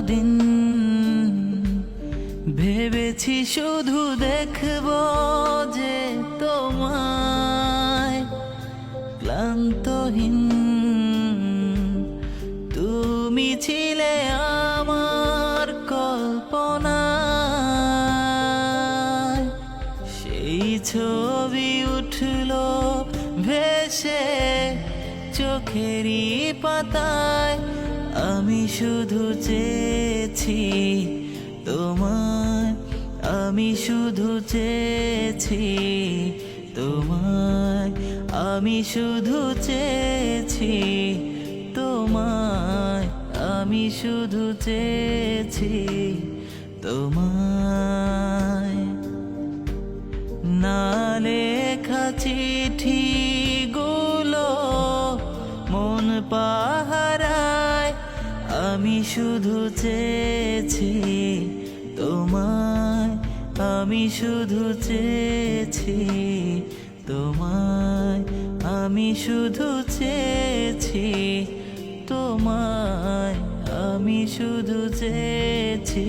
দিন ভেবেছি শুধু দেখব যে তোমায় ক্লান্তহীন তুমি ছিলে আমার কল্পনায় সেই ছবি উঠলো ভেসে চোখেরই পাতায় আমি শুধু চেয়েছি তোমায় আমি শুধু চেয়েছি তোমায় আমি শুধু চেয়েছি তোমায় আমি শুধু চেয়েছি তোমায় না লেখা চিঠিগুলো মন পাহারায় আমি শুধু চেয়েছি তোমায় আমি শুধু চেয়েছি তোমায় আমি শুধু চেয়েছি তোমায় আমি শুধু চেয়েছি